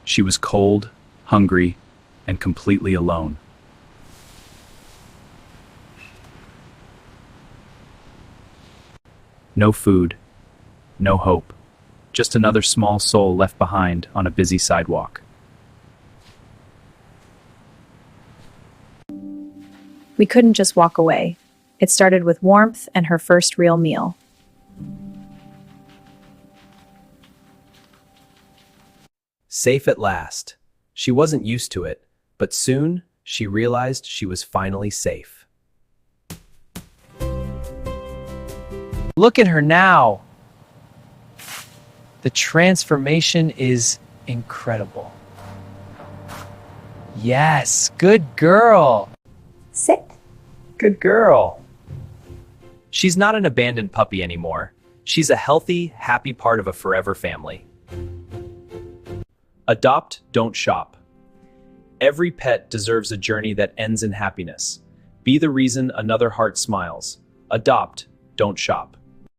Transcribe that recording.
She was cold, hungry, and completely alone. No food, no hope. Just another small soul left behind on a busy sidewalk. We couldn't just walk away. It started with warmth and her first real meal. Safe at last. She wasn't used to it, but soon she realized she was finally safe. Look at her now. The transformation is incredible. Yes, good girl. Sit. Good girl. She's not an abandoned puppy anymore. She's a healthy, happy part of a forever family. Adopt, don't shop. Every pet deserves a journey that ends in happiness. Be the reason another heart smiles. Adopt, don't shop.